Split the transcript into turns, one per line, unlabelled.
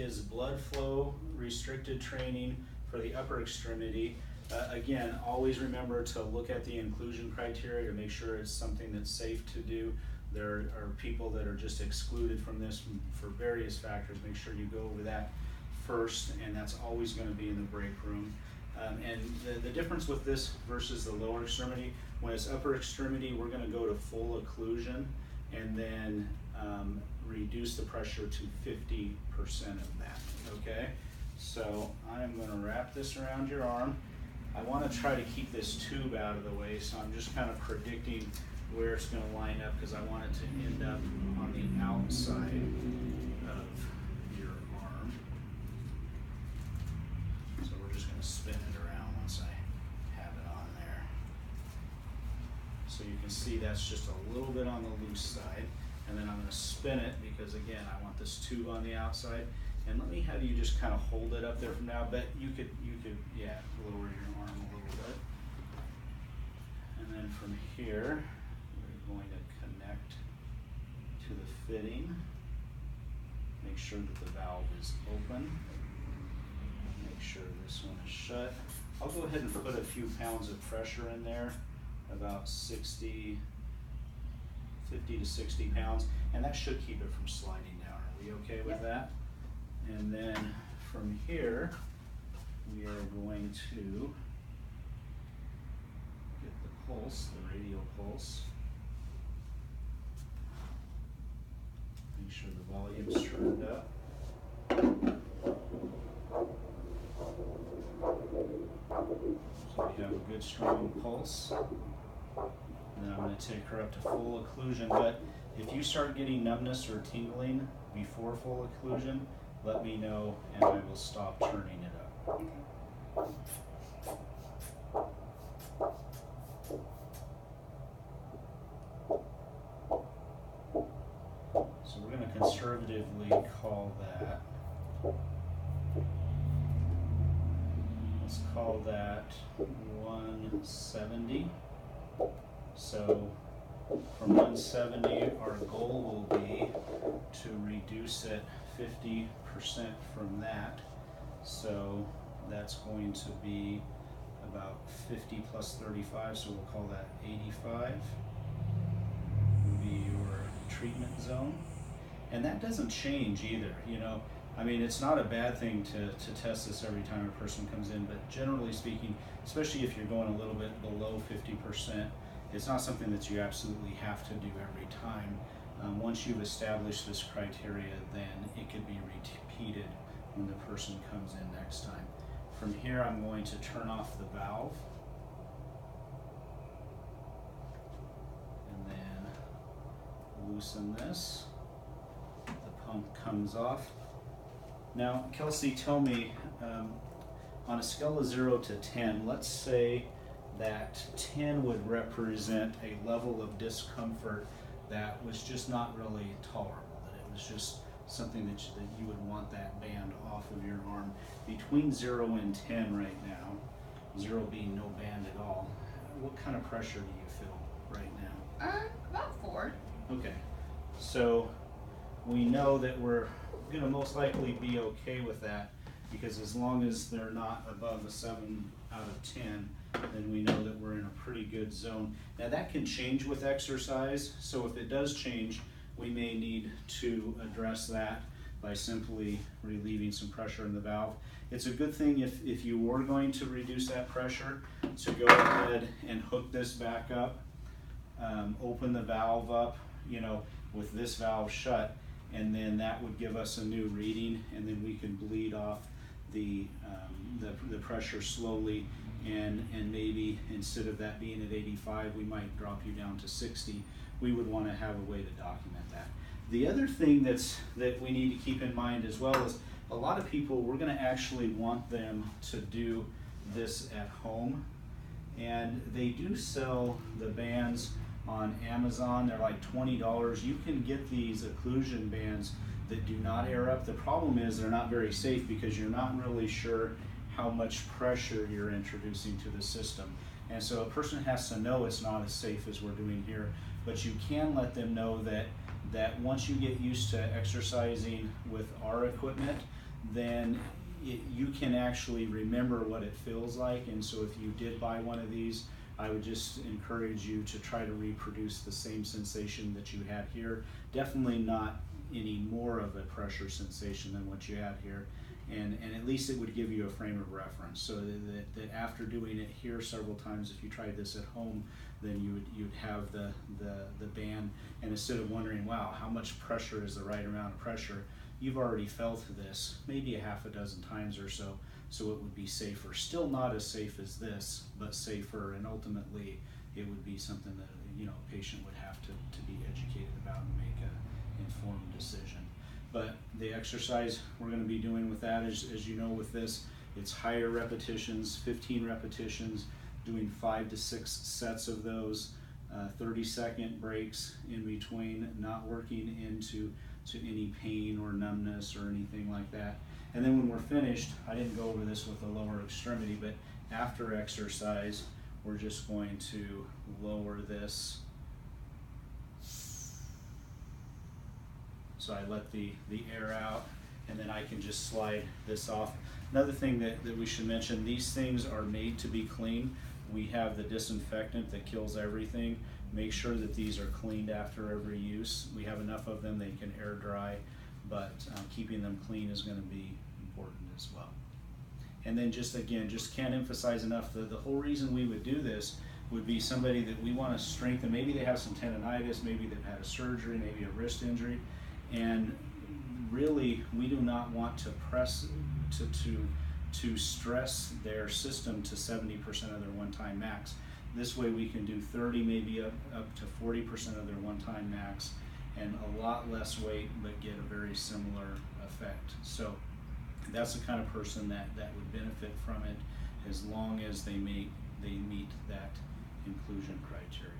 is blood flow restricted training for the upper extremity. Again, always remember to look at the inclusion criteria to make sure it's something that's safe to do. There are people that are just excluded from this for various factors. Make sure you go over that first, and that's always going to be in the break room. And the difference with this versus the lower extremity, when it's upper extremity, we're going to go to full occlusion and then reduce the pressure to 50% of that, okay? So I'm going to wrap this around your arm. I want to try to keep this tube out of the way, so I'm just kind of predicting where it's going to line up because I want it to end up on the outside of your arm. So we're just going to spin it around once I have it on there. So you can see that's just a little bit on the loose side. And then I'm going to spin it because, again, I want this tube on the outside. And let me have you just kind of hold it up there from now. But you could, yeah, lower your arm a little bit. And then from here, we're going to connect to the fitting. Make sure that the valve is open. Make sure this one is shut. I'll go ahead and put a few pounds of pressure in there, about 50 to 60 pounds, and that should keep it from sliding down. Are we okay with that? And then from here, we are going to get the pulse, the radial pulse. Make sure the volume's turned up. So we have a good strong pulse. And then I'm going to take her up to full occlusion, but if you start getting numbness or tingling before full occlusion, let me know and I will stop turning it up. So we're going to conservatively call that, let's call that 170. So from 170, our goal will be to reduce it 50% from that. So that's going to be about 50 plus 35, so we'll call that 85 would be your treatment zone. And that doesn't change either, you know. I mean, it's not a bad thing to test this every time a person comes in, but generally speaking, especially if you're going a little bit below 50%, it's not something that you absolutely have to do every time. Once you've established this criteria, then it could be repeated when the person comes in next time. From here, I'm going to turn off the valve. And then loosen this. The pump comes off. Now, Kelsey, tell me, on a scale of 0 to 10, let's say that 10 would represent a level of discomfort that was just not really tolerable, that it was just something that you would want that band off of your arm. Between 0 and 10 right now, 0 being no band at all, what kind of pressure do you feel right now?
About 4.
Okay, so we know that we're going to most likely be okay with that, because as long as they're not above a 7 out of 10, then we know that we're in a pretty good zone. Now that can change with exercise, so if it does change, we may need to address that by simply relieving some pressure in the valve. It's a good thing if you were going to reduce that pressure to go ahead and hook this back up, open the valve up, you know, with this valve shut, and then that would give us a new reading, and then we can bleed off the pressure slowly, and maybe instead of that being at 85, we might drop you down to 60. We would want to have a way to document that. The other thing that we need to keep in mind as well is a lot of people, we're going to actually want them to do this at home, and they do sell the bands on Amazon. They're like $20. You can get these occlusion bands that do not air up. The problem is they're not very safe because you're not really sure how much pressure you're introducing to the system. And so a person has to know it's not as safe as we're doing here, but you can let them know that once you get used to exercising with our equipment, then you can actually remember what it feels like. And so if you did buy one of these, I would just encourage you to try to reproduce the same sensation that you had here. Definitely not any more of a pressure sensation than what you had here. And at least it would give you a frame of reference, so that after doing it here several times, if you tried this at home, then you'd have the band, and instead of wondering, wow, how much pressure is the right amount of pressure, you've already felt this maybe a half a dozen times or so, so it would be safer. Still not as safe as this, but safer, and ultimately it would be something that a patient would have to be educated about and make an informed decision. But the exercise we're going to be doing with that is, as you know, with this, it's higher repetitions, 15 repetitions, doing 5 to 6 sets of those, 30-second breaks in between, not working into any pain or numbness or anything like that. And then when we're finished, I didn't go over this with the lower extremity, but after exercise, we're just going to lower this. So I let the air out, and then I can just slide this off. Another thing that we should mention, these things are made to be clean. We have the disinfectant that kills everything. Make sure that these are cleaned after every use. We have enough of them, they can air dry, but keeping them clean is going to be important as well. And then just can't emphasize enough, the whole reason we would do this would be somebody that we want to strengthen. Maybe they have some tendonitis, maybe they've had a surgery, maybe a wrist injury, and really we do not want to press to stress their system to 70% of their one-time max. This way we can do 30, maybe up to 40% of their one-time max, and a lot less weight, but get a very similar effect. So that's the kind of person that would benefit from it, as long as they meet that inclusion criteria.